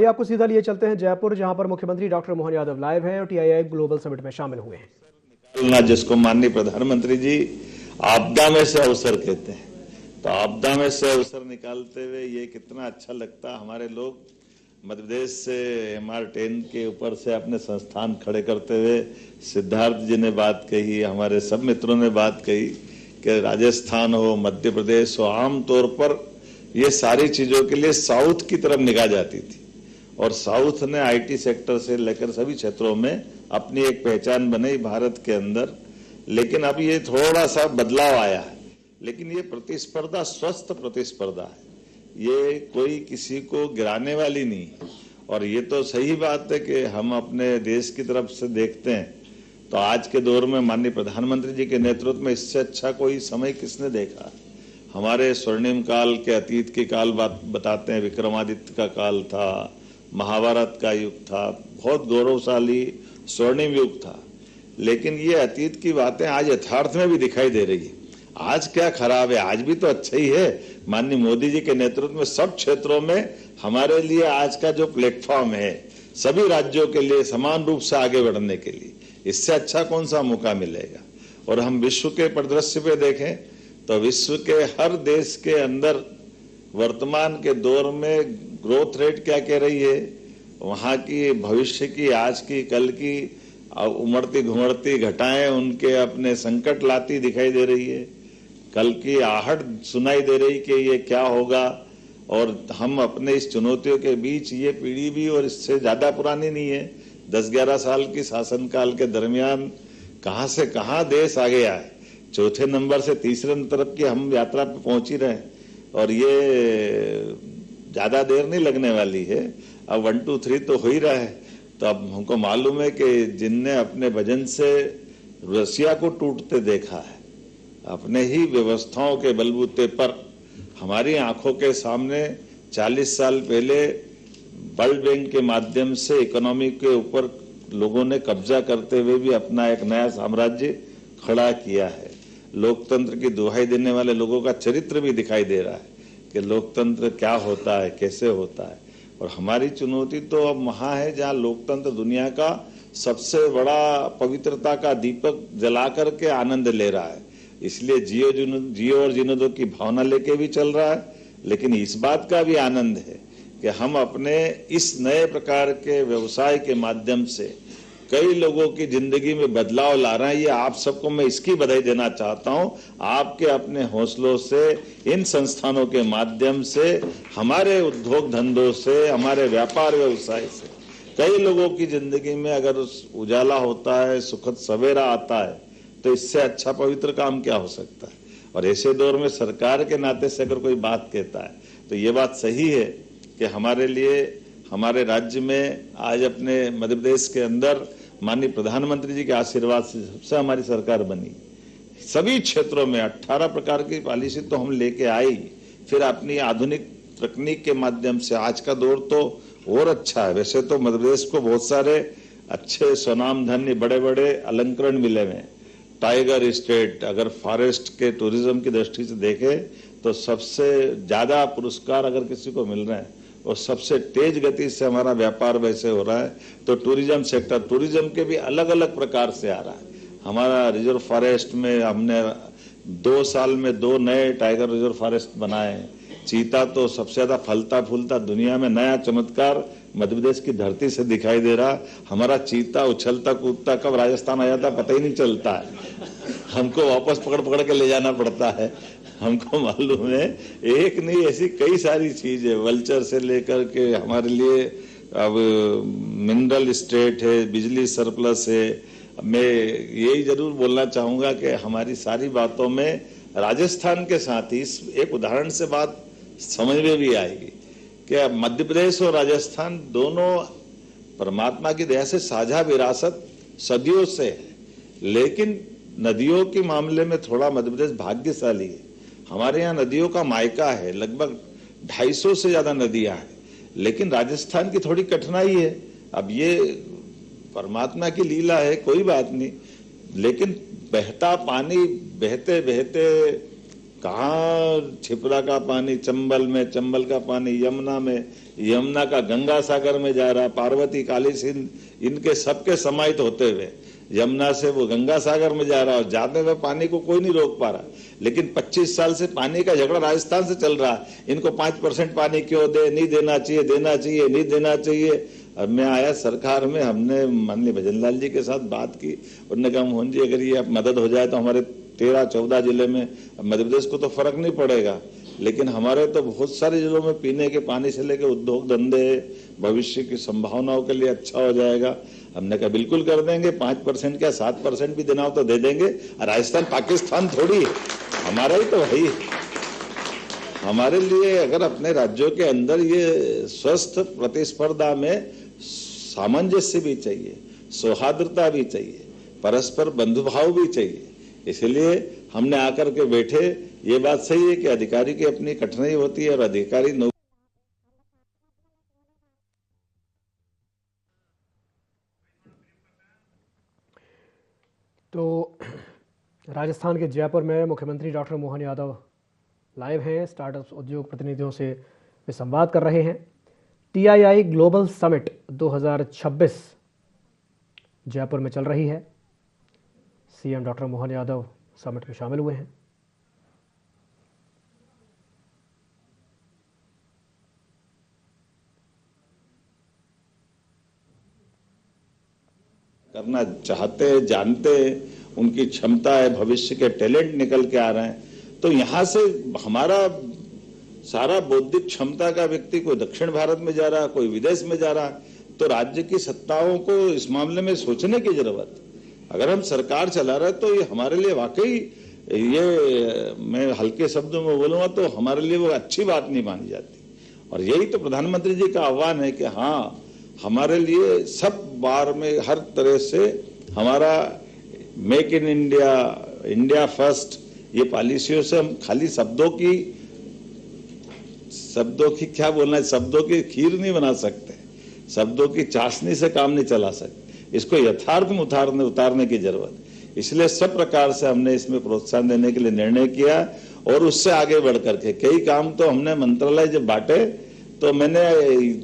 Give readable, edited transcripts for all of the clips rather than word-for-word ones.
आपको सीधा लिए चलते हैं जयपुर, जहां पर मुख्यमंत्री डॉक्टर मोहन यादव लाइव हैं और टीआईआई ग्लोबल समिट में शामिल हुए हैं। निकालना, जिसको माननीय प्रधानमंत्री जी आपदा में से अवसर कहते हैं, तो आपदा में से अवसर निकालते हुए ये कितना अच्छा लगता। हमारे लोग मध्य प्रदेश से MR10 के ऊपर से अपने संस्थान खड़े करते हुए सिद्धार्थ जी ने बात कही, हमारे सब मित्रों ने बात कही कि राजस्थान हो, मध्य प्रदेश हो, आमतौर पर ये सारी चीजों के लिए साउथ की तरफ निगाह जाती थी और साउथ ने IT सेक्टर से लेकर सभी क्षेत्रों में अपनी एक पहचान बनाई भारत के अंदर। लेकिन अब ये थोड़ा सा बदलाव आया है, लेकिन ये प्रतिस्पर्धा स्वस्थ प्रतिस्पर्धा है, ये कोई किसी को गिराने वाली नहीं है। और ये तो सही बात है कि हम अपने देश की तरफ से देखते हैं तो आज के दौर में माननीय प्रधानमंत्री जी के नेतृत्व में इससे अच्छा कोई समय किसने देखा। हमारे स्वर्णिम काल के अतीत की काल बात बताते हैं, विक्रमादित्य का काल था, महाभारत का युग था, बहुत गौरवशाली स्वर्णिम युग था। लेकिन ये अतीत की बातें आज यथार्थ में भी दिखाई दे रही है। आज क्या खराब है, आज भी तो अच्छा ही है। माननीय मोदी जी के नेतृत्व में सब क्षेत्रों में हमारे लिए आज का जो प्लेटफॉर्म है सभी राज्यों के लिए समान रूप से आगे बढ़ने के लिए, इससे अच्छा कौन सा मौका मिलेगा। और हम विश्व के परिदृश्य पे देखें तो विश्व के हर देश के अंदर वर्तमान के दौर में ग्रोथ रेट क्या कह रही है, वहाँ की भविष्य की, आज की, कल की उमड़ती घुमड़ती घटाएं उनके अपने संकट लाती दिखाई दे रही है। कल की आहट सुनाई दे रही कि ये क्या होगा। और हम अपने इस चुनौतियों के बीच, ये पीढ़ी भी और इससे ज्यादा पुरानी नहीं है, 10-11 साल की शासनकाल के दरमियान कहां से कहां देश आगे आए, चौथे नंबर से तीसरे तरफ की हम यात्रा पे पहुंच ही रहे हैं। और ये ज्यादा देर नहीं लगने वाली है, अब 1 2 3 तो हो ही रहा है। तो अब हमको मालूम है कि जिनने अपने वजन से रसिया को टूटते देखा है, अपने ही व्यवस्थाओं के बलबूते पर हमारी आंखों के सामने 40 साल पहले वर्ल्ड बैंक के माध्यम से इकोनॉमी के ऊपर लोगों ने कब्जा करते हुए भी अपना एक नया साम्राज्य खड़ा किया है। लोकतंत्र की दुहाई देने वाले लोगों का चरित्र भी दिखाई दे रहा है कि लोकतंत्र क्या होता है, कैसे होता है। और हमारी चुनौती तो अब वहां है जहां लोकतंत्र दुनिया का सबसे बड़ा पवित्रता का दीपक जला करके आनंद ले रहा है। इसलिए जियो और जीने दो की भावना लेके भी चल रहा है, लेकिन इस बात का भी आनंद है कि हम अपने इस नए प्रकार के व्यवसाय के माध्यम से कई लोगों की जिंदगी में बदलाव ला रहे हैं। ये आप सबको मैं इसकी बधाई देना चाहता हूं। आपके अपने हौसलों से, इन संस्थानों के माध्यम से, हमारे उद्योग धंधों से, हमारे व्यापार व्यवसाय से कई लोगों की जिंदगी में अगर उजाला होता है, सुखद सवेरा आता है, तो इससे अच्छा पवित्र काम क्या हो सकता है। और ऐसे दौर में सरकार के नाते से अगर कोई बात कहता है तो ये बात सही है कि हमारे लिए, हमारे राज्य में आज अपने मध्य प्रदेश के अंदर माननीय प्रधानमंत्री जी के आशीर्वाद से सबसे हमारी सरकार बनी। सभी क्षेत्रों में 18 प्रकार की पॉलिसी तो हम लेके आई, फिर अपनी आधुनिक तकनीक के माध्यम से आज का दौर तो और अच्छा है। वैसे तो मध्य प्रदेश को बहुत सारे अच्छे स्वनाम धन्य बड़े बड़े अलंकरण मिले हुए हैं। टाइगर स्टेट, अगर फॉरेस्ट के टूरिज्म की दृष्टि से देखे तो सबसे ज्यादा पुरस्कार अगर किसी को मिल रहे हैं और सबसे तेज गति से हमारा व्यापार वैसे हो रहा है, तो टूरिज्म सेक्टर, टूरिज्म के भी अलग अलग प्रकार से आ रहा है। हमारा रिजर्व फॉरेस्ट में हमने 2 साल में 2 नए टाइगर रिजर्व फॉरेस्ट बनाए हैं। चीता तो सबसे ज्यादा फलता फूलता दुनिया में नया चमत्कार मध्य प्रदेश की धरती से दिखाई दे रहा। हमारा चीता उछलता कूदता कब राजस्थान आ जाता पता ही नहीं चलता है, हमको वापस पकड़ पकड़ के ले जाना पड़ता है। हमको मालूम है एक नहीं ऐसी कई सारी चीजें, वल्चर से लेकर के हमारे लिए अब मिनरल स्टेट है, बिजली सरप्लस है। मैं यही जरूर बोलना चाहूंगा कि हमारी सारी बातों में राजस्थान के साथ ही एक उदाहरण से बात समझ में भी आएगी कि मध्य प्रदेश और राजस्थान दोनों परमात्मा की दया से साझा विरासत सदियों से है, लेकिन नदियों के मामले में थोड़ा मध्य प्रदेश भाग्यशाली है। हमारे यहाँ नदियों का मायका है, लगभग 250 से ज्यादा नदियां हैं, लेकिन राजस्थान की थोड़ी कठिनाई है। अब ये परमात्मा की लीला है, कोई बात नहीं, लेकिन बहता पानी बहते बहते कहाँ छिपरा का पानी चंबल में, चंबल का पानी यमुना में, यमुना का गंगा सागर में जा रहा, पार्वती, काली सिंध, इनके सबके समाहित होते हुए यमुना से वो गंगा सागर में जा रहा, और जाते हुए पानी को कोई नहीं रोक पा रहा। लेकिन 25 साल से पानी का झगड़ा राजस्थान से चल रहा है, इनको 5% पानी क्यों दे, नहीं देना चाहिए, देना चाहिए, नहीं देना चाहिए। अब मैं आया सरकार में, हमने माननीय भजन लाल जी के साथ बात की, उन्होंने कहा मोहन जी अगर ये मदद हो जाए तो हमारे 13-14 जिले में, मध्य प्रदेश को तो फर्क नहीं पड़ेगा, लेकिन हमारे तो बहुत सारे जिलों में पीने के पानी से लेकर उद्योग धंधे, भविष्य की संभावनाओं के लिए अच्छा हो जाएगा। हमने कहा बिल्कुल कर देंगे, 5% क्या 7% भी देना हो तो दे देंगे। राजस्थान पाकिस्तान थोड़ी है, हमारा ही तो भाई। हमारे लिए अगर अपने राज्यों के अंदर ये स्वस्थ प्रतिस्पर्धा में सामंजस्य भी चाहिए, सौहार्दता भी चाहिए, परस्पर बंधुभाव भी चाहिए। इसलिए हमने आकर के बैठे, ये बात सही है कि अधिकारी की अपनी कठिनाई होती है और अधिकारी तो राजस्थान के जयपुर में मुख्यमंत्री डॉक्टर मोहन यादव लाइव हैं, स्टार्टअप उद्योग प्रतिनिधियों से वे संवाद कर रहे हैं। TII ग्लोबल समिट 2026 जयपुर में चल रही है। CM doctor Mohan Yadav summit में शामिल हुए हैं। करना चाहते हैं, जानते हैं, उनकी क्षमता है, भविष्य के टैलेंट निकल के आ रहे हैं। तो यहाँ से हमारा सारा बौद्धिक क्षमता का व्यक्ति कोई दक्षिण भारत में जा रहा है, कोई विदेश में जा रहा है, तो राज्य की सत्ताओं को इस मामले में सोचने की जरूरत। अगर हम सरकार चला रहे तो ये हमारे लिए वाकई, ये मैं हल्के शब्दों में बोलूंगा तो हमारे लिए वो अच्छी बात नहीं मानी जाती। और यही तो प्रधानमंत्री जी का आह्वान है कि हाँ, हमारे लिए सब बार में हर तरह से हमारा make in India, India first, ये पॉलिसियों से हम खाली शब्दों की क्या बोलना है, शब्दों की खीर नहीं बना सकते, शब्दों की चाशनी से काम नहीं चला सकते, इसको यथार्थ में उतारने की जरूरत। इसलिए सब प्रकार से हमने इसमें प्रोत्साहन देने के लिए निर्णय किया। और उससे आगे बढ़ करके कई काम तो हमने मंत्रालय जब बांटे तो मैंने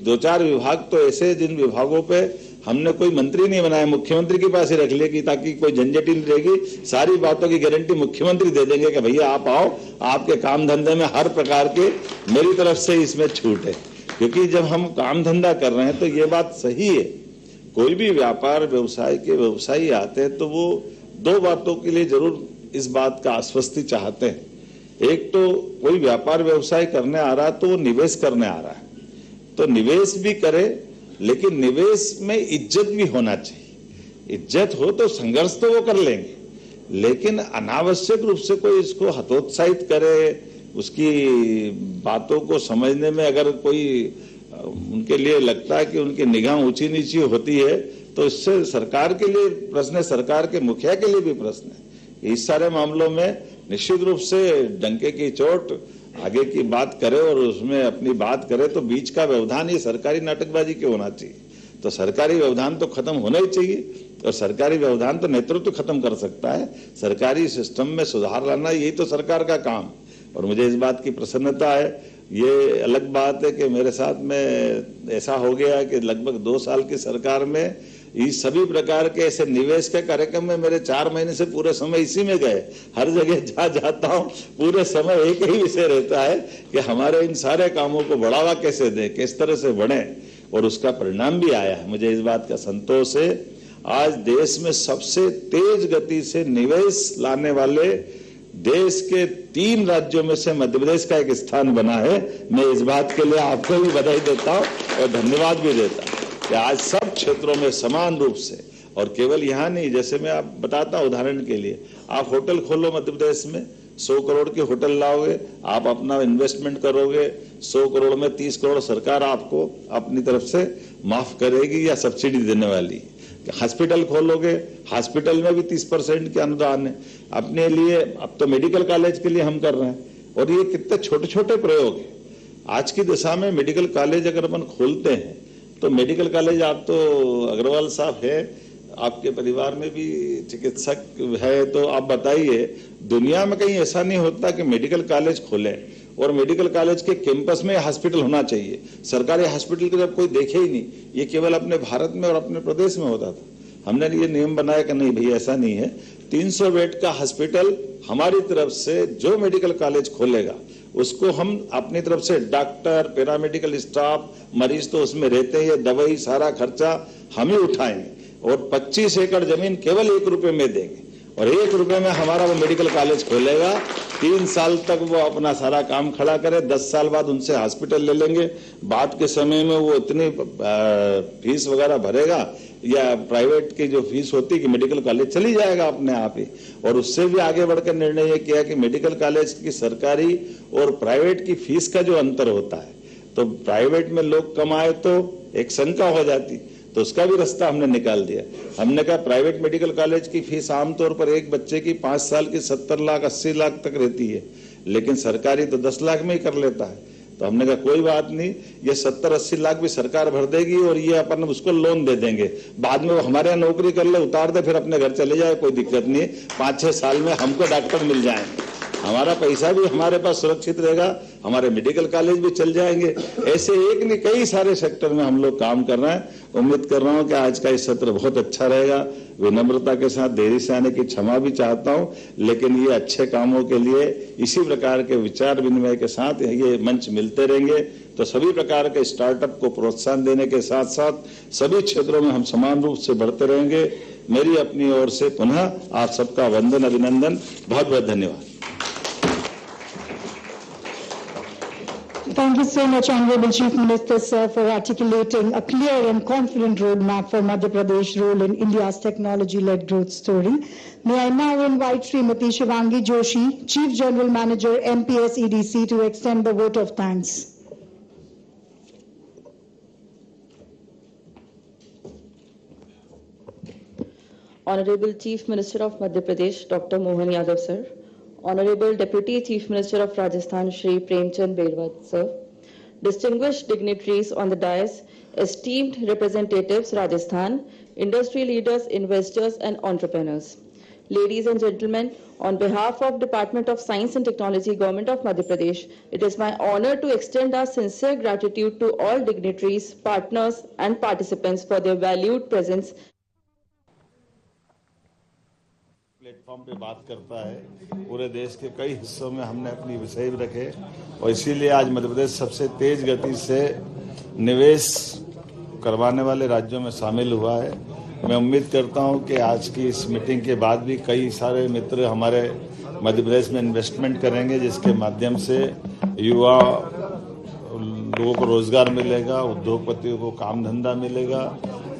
2-4 विभाग तो ऐसे, जिन विभागों पे हमने कोई मंत्री नहीं बनाया, मुख्यमंत्री के पास ही रख लिया कि ताकि कोई झंझट ही नहीं रहेगी, सारी बातों की गारंटी मुख्यमंत्री दे देंगे कि भैया आप आओ, आपके काम धंधे में हर प्रकार के मेरी तरफ से इसमें छूट है। क्योंकि जब हम काम धंधा कर रहे हैं तो ये बात सही है, कोई भी व्यापार व्यवसाय के व्यवसायी आते हैं तो वो 2 बातों के लिए जरूर इस बात का आश्वस्ति चाहते हैं। एक तो कोई व्यापार व्यवसाय करने आ रहा है तो वो निवेश करने आ रहा है, तो निवेश भी करे, लेकिन निवेश में इज्जत भी होना चाहिए। इज्जत हो तो संघर्ष तो वो कर लेंगे, लेकिन अनावश्यक रूप से कोई इसको हतोत्साहित करे, उसकी बातों को समझने में अगर कोई उनके लिए लगता है कि उनकी निगाह ऊंची नीची होती है, तो इससे सरकार के लिए प्रश्न है, सरकार के मुखिया के लिए भी प्रश्न है। इस सारे मामलों में निश्चित रूप से डंके की चोट आगे की बात करे और उसमें अपनी बात करे, तो बीच का व्यवधान ये सरकारी नाटकबाजी क्यों होना चाहिए। तो सरकारी व्यवधान तो खत्म होना ही चाहिए, और सरकारी व्यवधान तो नेतृत्व खत्म कर सकता है। सरकारी सिस्टम में सुधार लाना यही तो सरकार का काम। और मुझे इस बात की प्रसन्नता है। ये अलग बात है कि मेरे साथ में ऐसा हो गया कि लगभग 2 साल की सरकार में इस सभी प्रकार के ऐसे निवेश के कार्यक्रम में मेरे 4 महीने से पूरे समय इसी में गए। हर जगह जहाँ जाता हूँ पूरे समय एक ही विषय रहता है कि हमारे इन सारे कामों को बढ़ावा कैसे दें, किस तरह से बढ़े, और उसका परिणाम भी आया है। मुझे इस बात का संतोष है। आज देश में सबसे तेज गति से निवेश लाने वाले देश के 3 राज्यों में से मध्य प्रदेश का एक स्थान बना है। मैं इस बात के लिए आपको भी बधाई देता हूँ और धन्यवाद भी देता हूँ कि आज सब क्षेत्रों में समान रूप से, और केवल यहाँ नहीं, जैसे मैं आप बताता हूँ उदाहरण के लिए, आप होटल खोलो मध्य प्रदेश में, 100 करोड़ के होटल लाओगे, आप अपना इन्वेस्टमेंट करोगे, 100 करोड़ में 30 करोड़ सरकार आपको अपनी तरफ से माफ करेगी या सब्सिडी देने वाली। हॉस्पिटल खोलोगे, हॉस्पिटल में भी 30% के अनुदान है अपने लिए। अब तो मेडिकल कॉलेज के लिए हम कर रहे हैं, और ये कितने छोटे छोटे प्रयोग है। आज की दिशा में मेडिकल कॉलेज अगर अपन खोलते हैं तो मेडिकल कॉलेज, आप तो अग्रवाल साहब है, आपके परिवार में भी चिकित्सक है, तो आप बताइए, दुनिया में कहीं ऐसा नहीं होता कि मेडिकल कॉलेज खोले और मेडिकल कॉलेज के कैंपस में हॉस्पिटल होना चाहिए। सरकारी हॉस्पिटल को जब कोई देखे ही नहीं, ये केवल अपने भारत में और अपने प्रदेश में होता था। हमने ये नियम बनाया कि नहीं भैया, ऐसा नहीं है। 300 बेड का हॉस्पिटल हमारी तरफ से जो मेडिकल कॉलेज खोलेगा उसको हम अपनी तरफ से डॉक्टर, पैरामेडिकल स्टाफ, मरीज तो उसमें रहते हैं, ये दवाई सारा खर्चा हम ही उठाएंगे और 25 एकड़ जमीन केवल 1 रुपए में देंगे और 1 रुपए में हमारा वो मेडिकल कॉलेज खोलेगा। 3 साल तक वो अपना सारा काम खड़ा करे, 10 साल बाद उनसे हॉस्पिटल ले लेंगे। बाद के समय में वो इतनी फीस वगैरह भरेगा या प्राइवेट की जो फीस होती है कि मेडिकल कॉलेज चली जाएगा अपने आप ही। और उससे भी आगे बढ़कर निर्णय ये किया कि मेडिकल कॉलेज की सरकारी और प्राइवेट की फीस का जो अंतर होता है, तो प्राइवेट में लोग कमाए तो एक शंका हो जाती, तो उसका भी रास्ता हमने निकाल दिया। हमने कहा प्राइवेट मेडिकल कॉलेज की फीस आमतौर पर एक बच्चे की 5 साल की 70 लाख 80 लाख तक रहती है, लेकिन सरकारी तो 10 लाख में ही कर लेता है। तो हमने कहा कोई बात नहीं, ये 70-80 लाख भी सरकार भर देगी और ये अपन उसको लोन दे देंगे, बाद में वो हमारे यहाँ नौकरी कर ले, उतार दे, फिर अपने घर चले जाए, कोई दिक्कत नहीं। 5-6 साल में हमको डॉक्टर मिल जाएंगे, हमारा पैसा भी हमारे पास सुरक्षित रहेगा, हमारे मेडिकल कॉलेज भी चल जाएंगे। ऐसे एक नहीं कई सारे सेक्टर में हम लोग काम कर रहे हैं। उम्मीद कर रहा हूं कि आज का ये सत्र बहुत अच्छा रहेगा। विनम्रता के साथ देरी से आने की क्षमा भी चाहता हूं, लेकिन ये अच्छे कामों के लिए इसी प्रकार के विचार विनिमय के साथ ये मंच मिलते रहेंगे, तो सभी प्रकार के स्टार्टअप को प्रोत्साहन देने के साथ साथ सभी क्षेत्रों में हम समान रूप से बढ़ते रहेंगे। मेरी अपनी ओर से पुनः आप सबका वंदन, अभिनंदन, बहुत बहुत धन्यवाद। Thank you so much, Honorable Chief Minister, sir, for articulating a clear and confident roadmap for Madhya Pradesh role in India's technology-led growth story. May I now invite Srimati Shivangi Joshi, Chief General Manager, MPS EDC, to extend the vote of thanks. Honorable Chief Minister of Madhya Pradesh, Dr. Mohan Yadav, sir. Honorable Deputy Chief Minister of Rajasthan, Shri Premchand Bedwat, sir. Distinguished dignitaries on the dais, esteemed representatives Rajasthan, industry leaders, investors and entrepreneurs. Ladies and gentlemen, on behalf of Department of Science and Technology, Government of Madhya Pradesh, it is my honor to extend our sincere gratitude to all dignitaries, partners and participants for their valued presence. Platform पे बात करता है, पूरे देश के कई हिस्सों में हमने अपनी विषय भी रखे और इसीलिए आज मध्य प्रदेश सबसे तेज गति से निवेश करवाने वाले राज्यों में शामिल हुआ है। मैं उम्मीद करता हूं कि आज की इस मीटिंग के बाद भी कई सारे मित्र हमारे मध्य प्रदेश में इन्वेस्टमेंट करेंगे, जिसके माध्यम से युवा लोगों को रोजगार मिलेगा, उद्योगपतियों को काम धंधा मिलेगा।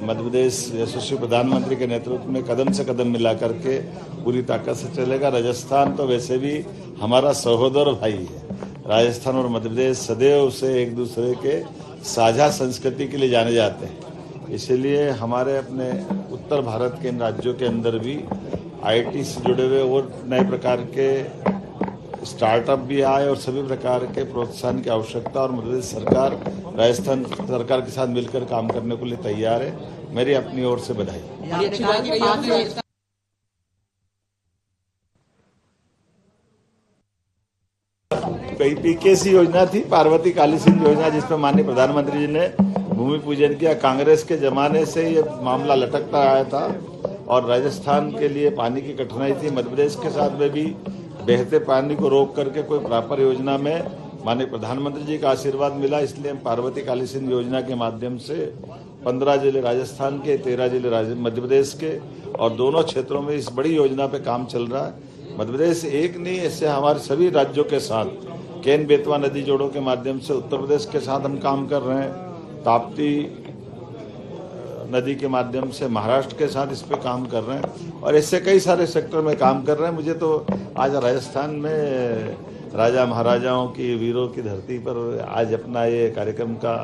मध्य प्रदेश यशस्वी प्रधानमंत्री के नेतृत्व में कदम से कदम मिला करके पूरी ताकत से चलेगा। राजस्थान तो वैसे भी हमारा सहोदर भाई है। राजस्थान और मध्य प्रदेश सदैव से एक दूसरे के साझा संस्कृति के लिए जाने जाते हैं, इसलिए हमारे अपने उत्तर भारत के इन राज्यों के अंदर भी आईटी से जुड़े हुए और नए प्रकार के स्टार्टअप भी आए और सभी प्रकार के प्रोत्साहन की आवश्यकता और मध्य प्रदेश सरकार राजस्थान सरकार के साथ मिलकर काम करने के लिए तैयार है। मेरी अपनी ओर से बधाई। पीकेसी योजना थी, पार्वती काली सिंह योजना, जिसमें माननीय प्रधानमंत्री जी ने भूमि पूजन किया। कांग्रेस के जमाने से ये मामला लटकता आया था और राजस्थान के लिए पानी की कठिनाई थी। मध्य प्रदेश के साथ में भी बहते पानी को रोक करके कोई प्रॉपर योजना में माननीय प्रधानमंत्री जी का आशीर्वाद मिला, इसलिए हम पार्वती काली सिंध योजना के माध्यम से 15 जिले राजस्थान के, 13 जिले मध्य प्रदेश के और दोनों क्षेत्रों में इस बड़ी योजना पे काम चल रहा है। मध्य प्रदेश एक नहीं, ऐसे हमारे सभी राज्यों के साथ केन बेतवा नदी जोड़ों के माध्यम से उत्तर प्रदेश के साथ हम काम कर रहे हैं। ताप्ती नदी के माध्यम से महाराष्ट्र के साथ इस पे काम कर रहे हैं और ऐसे कई सारे सेक्टर में काम कर रहे हैं। मुझे तो आज राजस्थान में राजा महाराजाओं की, वीरों की धरती पर आज अपना ये कार्यक्रम का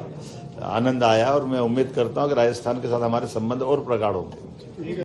आनंद आया और मैं उम्मीद करता हूं कि राजस्थान के साथ हमारे संबंध और प्रगाढ़ होंगे।